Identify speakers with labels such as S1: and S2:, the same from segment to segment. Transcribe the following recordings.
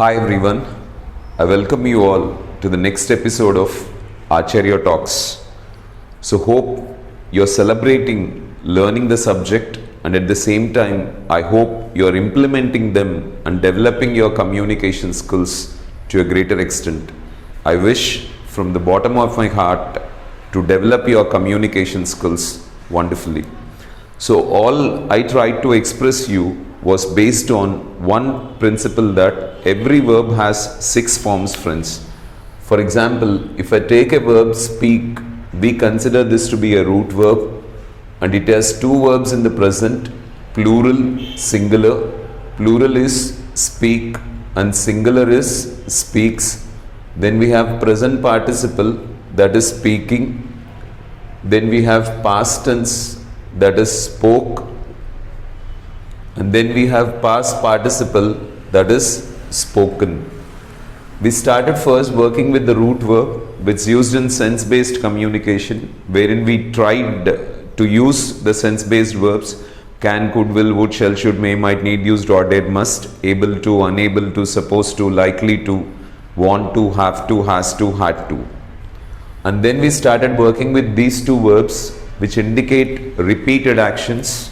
S1: Hi everyone, I welcome you all to the next episode of Acharya Talks. So hope you're celebrating learning the subject, and at the same time I hope you're implementing them and developing your communication skills to a greater extent. I wish from the bottom of my heart to develop your communication skills wonderfully. So all I tried to express you was based on one principle that every verb has 6 forms, friends. For example, if I take a verb speak, we consider this to be a root verb, and it has 2 verbs in the present, plural, singular. Plural is speak and singular is speaks. Then we have present participle, that is speaking. Then we have past tense, that is spoke. And then we have past participle, that is spoken. We started first working with the root verb, which is used in sense-based communication, wherein we tried to use the sense-based verbs can, could, will, would, shall, should, may, might, need, used, or did, must, able to, unable to, supposed to, likely to, want to, have to, has to, had to. And then we started working with these 2 verbs which indicate repeated actions.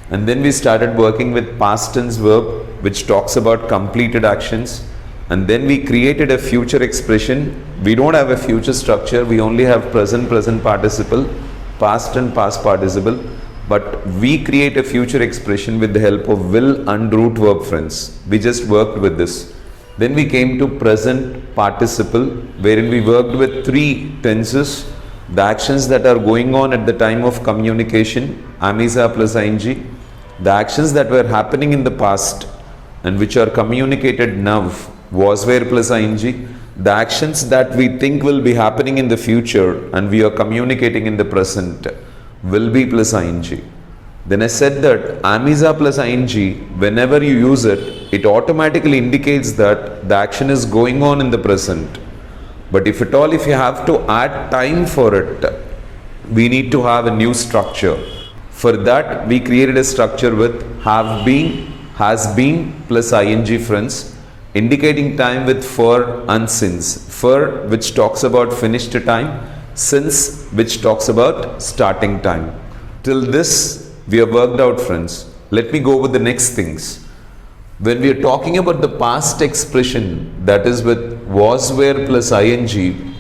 S1: And then we started working with past tense verb which talks about completed actions. And then we created a future expression. We don't have a future structure, we only have present participle, past and past participle. But we create a future expression with the help of will and root verb, friends. We just worked with this. Then we came to present participle, wherein we worked with 3 tenses. The actions that are going on at the time of communication, amisa plus ing. The actions that were happening in the past and which are communicated now, was where plus ing. The actions that we think will be happening in the future and we are communicating in the present, will be plus ing. Then I said that amisa plus ing, whenever you use it, it automatically indicates that the action is going on in the present. But if at all, if you have to add time for it, we need to have a new structure. For that, we created a structure with have been, has been plus ing, friends, indicating time with for and since. For, which talks about finished time, since, which talks about starting time. Till this, we have worked out, friends. Let me go with the next things. When we are talking about the past expression, that is with was, where plus ing,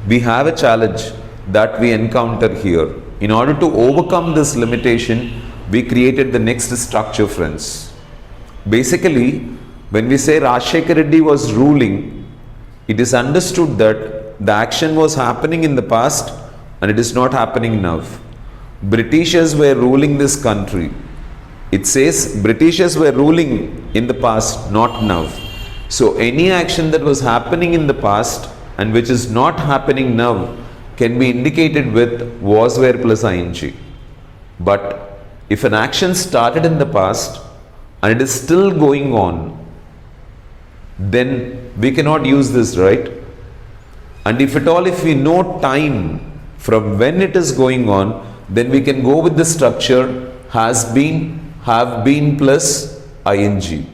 S1: we have a challenge that we encounter here. In order to overcome this limitation, we created the next structure, friends. Basically, when we say Rajshekar Reddy was ruling, it is understood that the action was happening in the past and it is not happening now. Britishers were ruling this country. It says Britishers were ruling in the past, not now. So any action that was happening in the past and which is not happening now can be indicated with was, where plus ing. But if an action started in the past and it is still going on, then we cannot use this, right? And if at all, if we know time from when it is going on, then we can go with the structure has been, have been plus ing.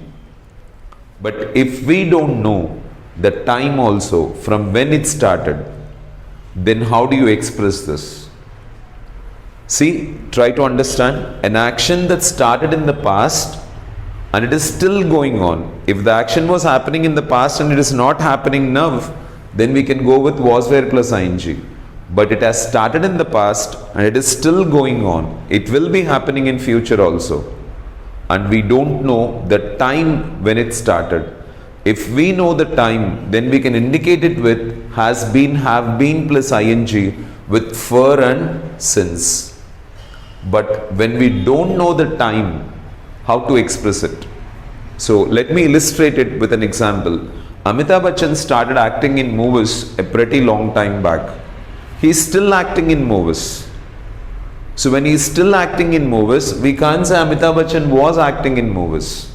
S1: But if we don't know the time also from when it started, then how do you express this? See, try to understand an action that started in the past and it is still going on. If the action was happening in the past and it is not happening now, then we can go with was, where plus ing. But it has started in the past and it is still going on. It will be happening in future also. And we don't know the time when it started. If we know the time, then we can indicate it with has been, have been plus ing with for and since. But when we don't know the time, how to express it? So let me illustrate it with an example. Amitabh Bachchan started acting in movies a pretty long time back. He is still acting in movies. So when he is still acting in movies, we can't say Amitabh Bachchan was acting in movies.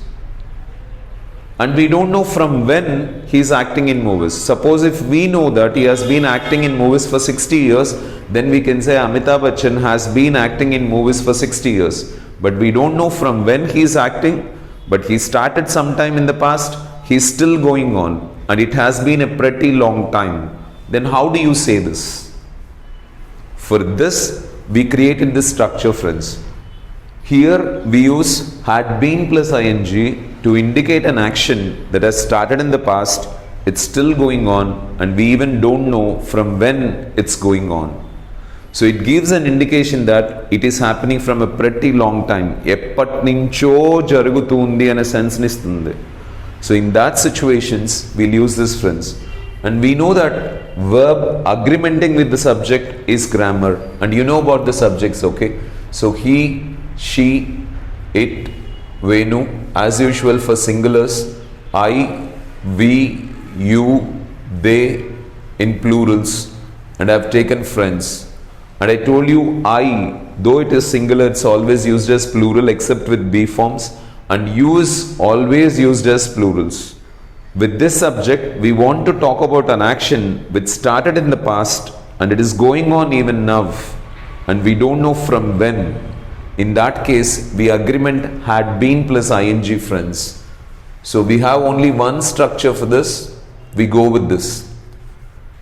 S1: And we don't know from when he is acting in movies. Suppose if we know that he has been acting in movies for 60 years, then we can say Amitabh Bachchan has been acting in movies for 60 years. But we don't know from when he is acting, but he started sometime in the past, he's still going on and it has been a pretty long time, then how do you say this? For this, we created this structure, friends. Here we use had been plus ing to indicate an action that has started in the past, it's still going on, and we even don't know from when it's going on. So it gives an indication that it is happening from a pretty long time. ఎప్పటినుంచో జరుగుతుంది అనే sense ఇస్తుంది. So in that situations, we'll use this, friends. And we know that verb agreementing with the subject is grammar. And you know about the subjects, okay? So he, she, it, Venu, as usual for singulars, I, we, you, they in plurals. And I've taken friends. And I told you I, though it is singular, it's always used as plural except with be forms, and you is always used as plurals. With this subject, we want to talk about an action which started in the past and it is going on even now, and we don't know from when. In that case, the agreement had been plus ing, friends. So we have only one structure for this. We go with this.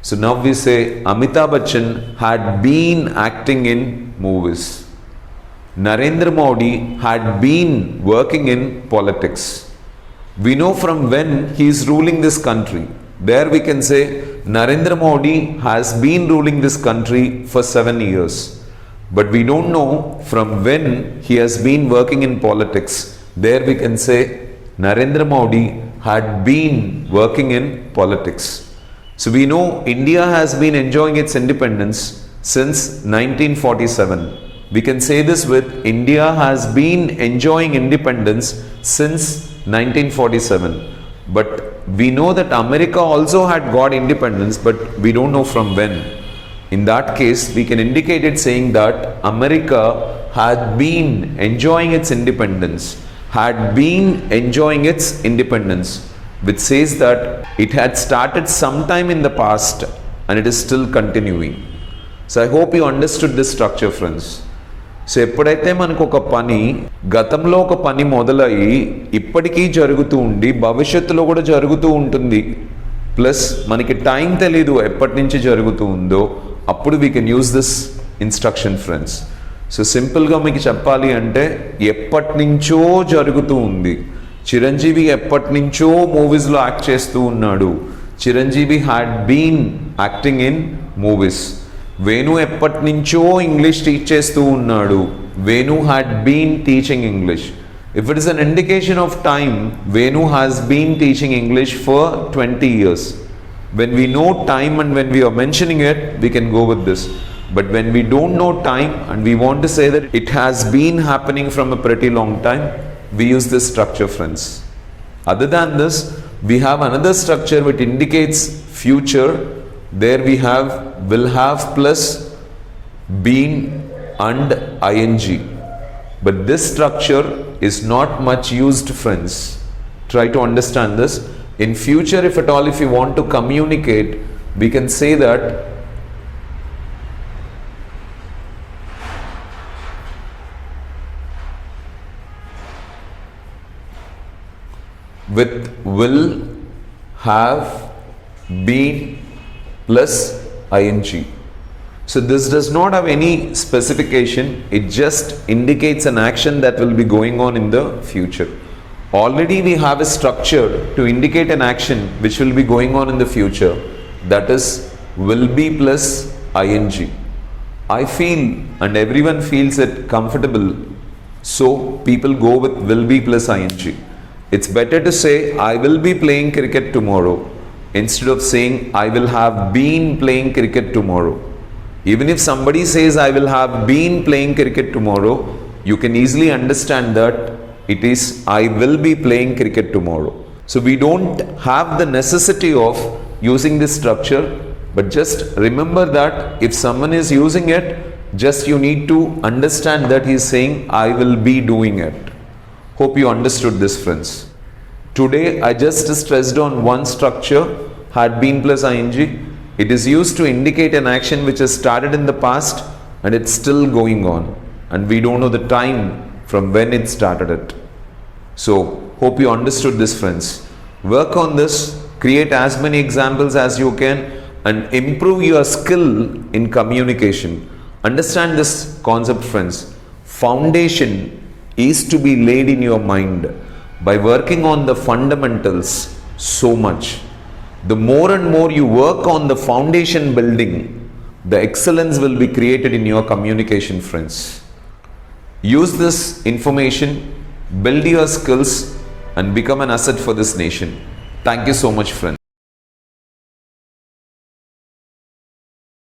S1: So now we say Amitabh Bachchan had been acting in movies. Narendra Modi had been working in politics. We know from when he is ruling this country. There we can say Narendra Modi has been ruling this country for 7 years. But we don't know from when he has been working in politics. There we can say Narendra Modi had been working in politics. So we know India has been enjoying its independence since 1947. We can say this with India has been enjoying independence since 1947. But we know that America also had got independence, but we don't know from when. In that case, we can indicate it saying that America had been enjoying its independence, which says that it had started sometime in the past and it is still continuing. So I hope you understood this structure, friends. So ఎప్పుడైతే మనకు ఒక పని గతంలో ఒక పని మొదలయ్యి ఇప్పటికీ జరుగుతూ ఉండి భవిష్యత్తులో కూడా జరుగుతూ ఉంటుంది, ప్లస్ మనకి టైం తెలీదు ఎప్పటి నుంచి జరుగుతూ ఉందో, అప్పుడు we can use this instruction, friends. So సింపుల్గా మీకు చెప్పాలి అంటే ఎప్పటి నుంచో జరుగుతూ ఉంది. చిరంజీవి ఎప్పటి నుంచో మూవీస్లో యాక్ట్ చేస్తూ ఉన్నాడు. Chiranjeevi had been acting in movies. Venu ఎప్పటి నుంచో ఇంగ్లీష్ టీచ్ చేస్తూ ఉన్నాడు. Venu had been teaching English. If it is an indication of time, Venu has been teaching English for 20 years. When we know time and when we are mentioning it, we can go with this. But when we don't know time and we want to say that it has been happening from a pretty long time, we use this structure, friends. Other than this, we have another structure which indicates future. There we have will have plus been and ing. But this structure is not much used, friends. Try to understand this. In future, if at all, if you want to communicate, we can say that with will have been plus ing. So this does not have any specification, it just indicates an action that will be going on in the future. Already we have a structure to indicate an action which will be going on in the future, that is will be plus ing. I feel and everyone feels it comfortable, so people go with will be plus ing. It's better to say I will be playing cricket tomorrow instead of saying I will have been playing cricket tomorrow. Even if somebody says I will have been playing cricket tomorrow, you can easily understand that it is I will be playing cricket tomorrow. So we don't have the necessity of using this structure, but just remember that if someone is using it, just you need to understand that he is saying I will be doing it. Hope you understood this, friends. Today I just stressed on one structure, had been plus ing. It is used to indicate an action which has started in the past and it's still going on, and we don't know the time from when it started it. So hope you understood this, friends. Work on this, create as many examples as you can, and improve your skill in communication. Understand this concept, friends. Foundation is to be laid in your mind by working on the fundamentals so much. The more and more you work on the foundation building, the excellence will be created in your communication, friends. Use this information, build your skills, and become an asset for this nation. Thank you so much, friends.